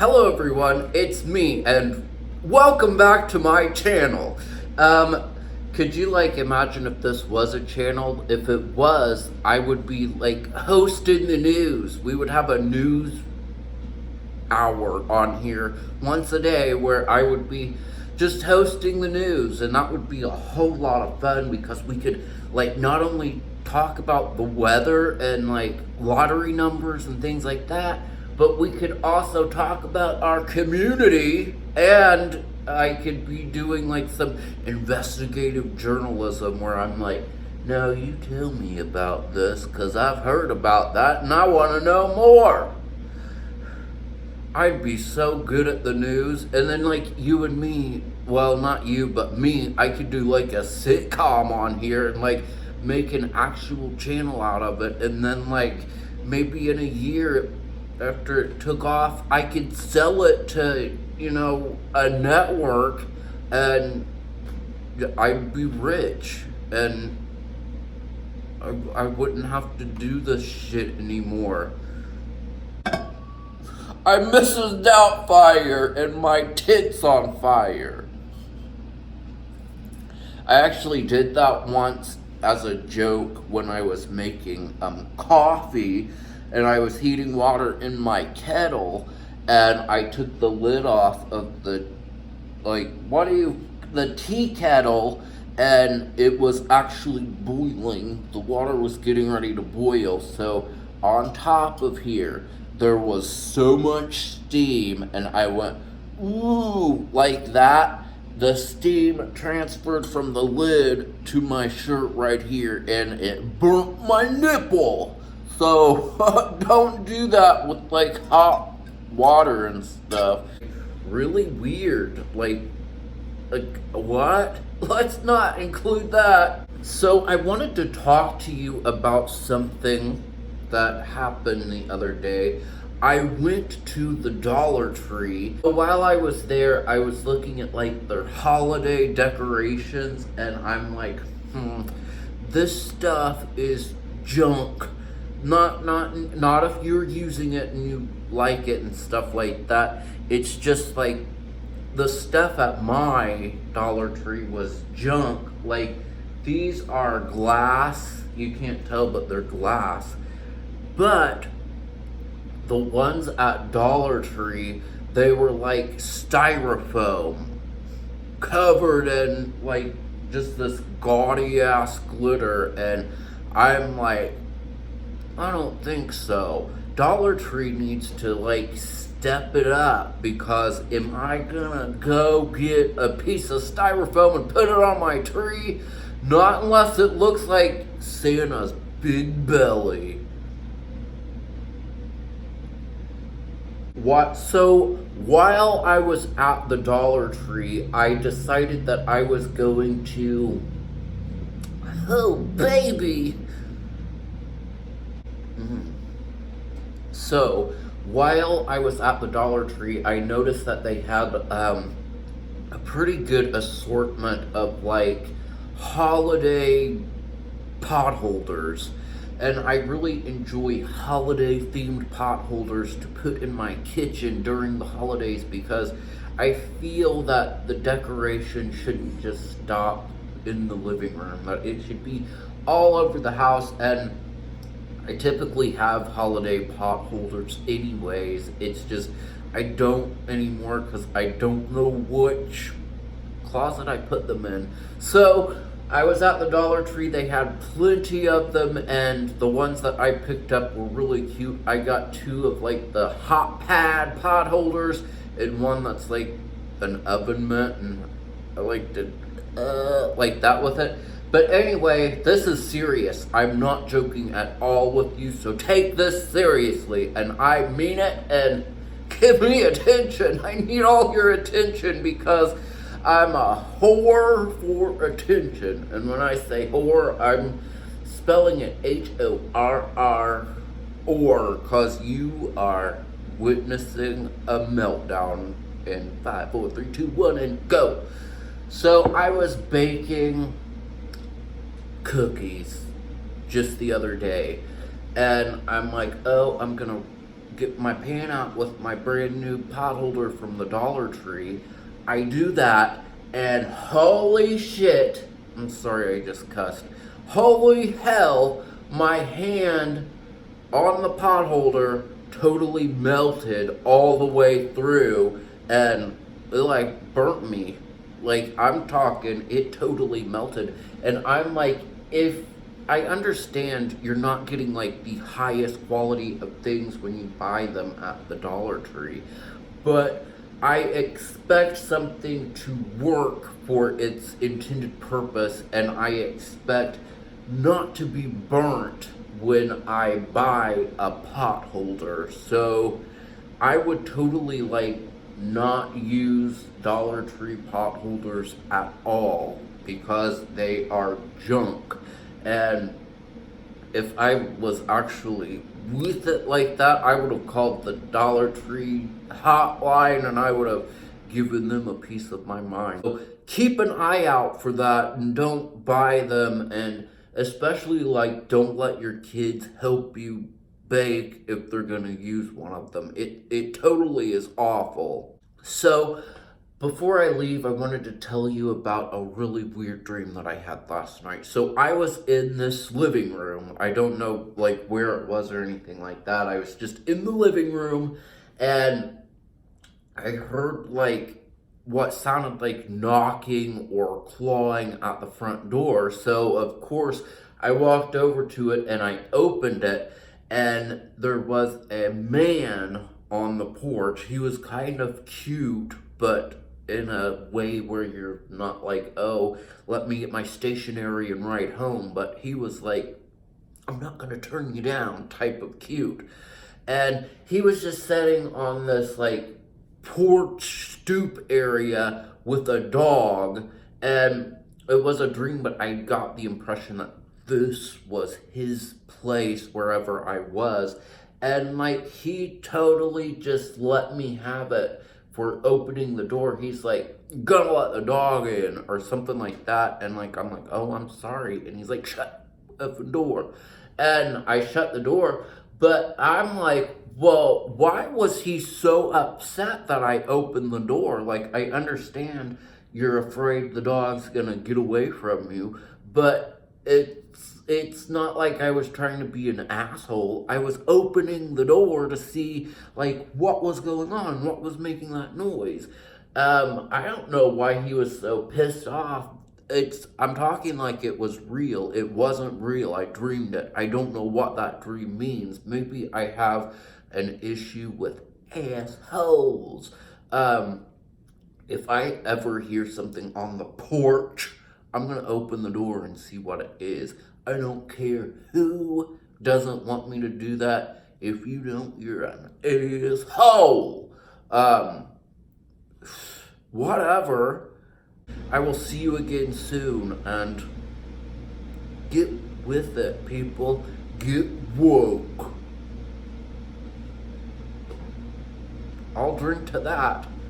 Hello everyone, it's me, and welcome back to my channel. Could you imagine if this was a channel? If it was, I would be hosting the news. We would have a news hour on here once a day where I would be just hosting the news, and that would be a whole lot of fun because we could not only talk about the weather and lottery numbers and things like that, but we could also talk about our community, and I could be doing some investigative journalism where I'm no, you tell me about this because I've heard about that and I want to know more. I'd be so good at the news, and then you and me, well, not you, but me, I could do a sitcom on here and make an actual channel out of it, and then maybe in a year after it took off, I could sell it to, a network, and I'd be rich, and I wouldn't have to do this shit anymore. I'm Mrs. Doubtfire, and my tits on fire. I actually did that once as a joke when I was making coffee, and I was heating water in my kettle, and I took the lid off of the tea kettle, and it was actually boiling. The water was getting ready to boil, so on top of here there was so much steam, and I went, ooh, like that. The steam transferred from the lid to my shirt right here, and it burnt my nipple. So don't do that with hot water and stuff. Really weird. What? Let's not include that. So I wanted to talk to you about something that happened the other day. I went to the Dollar Tree. While I was there, I was looking at their holiday decorations, and I'm this stuff is junk. Not if you're using it and you like it and stuff like that. It's just the stuff at my Dollar Tree was junk. These are glass. You can't tell, but they're glass. But the ones at Dollar Tree, they were styrofoam, covered in just this gaudy ass glitter, and I'm I don't think so. Dollar Tree needs to step it up, because am I gonna go get a piece of styrofoam and put it on my tree? Not unless it looks like Santa's big belly. So while I was at the Dollar Tree, I decided that I was going to, oh baby. So while I was at the Dollar Tree, I noticed that they had a pretty good assortment of holiday potholders. And I really enjoy holiday themed potholders to put in my kitchen during the holidays, because I feel that the decoration shouldn't just stop in the living room, that it should be all over the house. And I typically have holiday potholders anyways. It's just I don't anymore because I don't know which closet I put them in. So I was at the Dollar Tree. They had plenty of them, and the ones that I picked up were really cute. I got two of the hot pad potholders, and one that's an oven mitt, and I liked it like that with it. But anyway, this is serious. I'm not joking at all with you, so take this seriously, and I mean it, and give me attention. I need all your attention, because I'm a whore for attention. And when I say whore, I'm spelling it H-O-R-R, or, because you are witnessing a meltdown in 5, 4, 3, 2, 1, and go. So I was baking cookies just the other day, and I'm oh, I'm gonna get my pan out with my brand new pot holder from the Dollar Tree. I do that, and holy shit, I'm sorry I just cussed. Holy hell, my hand on the pot holder totally melted all the way through, and it like burnt me. Like, I'm talking, it totally melted. And I'm like, if I understand you're not getting like the highest quality of things when you buy them at the Dollar Tree, but I expect something to work for its intended purpose, and I expect not to be burnt when I buy a pot holder. So I would totally like not use Dollar Tree pot holders at all because they are junk. And if I was actually with it like that, I would have called the Dollar Tree hotline and I would have given them a piece of my mind. So keep an eye out for that and don't buy them, and especially like don't let your kids help you bake if they're gonna use one of them. It totally is awful. So before I leave, I wanted to tell you about a really weird dream that I had last night. So I was in this living room. I don't know like where it was or anything like that. I was just in the living room and I heard like what sounded like knocking or clawing at the front door. So of course I walked over to it and I opened it, and there was a man on the porch. He was kind of cute, but in a way where you're not like, oh, let me get my stationery and ride home. But he was like, I'm not gonna turn you down type of cute. And he was just sitting on this like porch stoop area with a dog, and it was a dream, but I got the impression that this was his place wherever I was, and like he totally just let me have it for opening the door. He's like, gonna let the dog in or something like that, and like I'm like, oh, I'm sorry, and he's like, shut the door, and I shut the door. But I'm like, well, why was he so upset that I opened the door? Like, I understand you're afraid the dog's gonna get away from you, but it's not like I was trying to be an asshole. I was opening the door to see like what was going on, what was making that noise. I don't know why he was so pissed off. I'm talking like it was real. It wasn't real. I dreamed it. I don't know what that dream means. Maybe I have an issue with assholes. If I ever hear something on the porch, I'm gonna open the door and see what it is. I don't care who doesn't want me to do that. If you don't, you're an asshole. Whatever. I will see you again soon, and get with it, people. Get woke. I'll drink to that.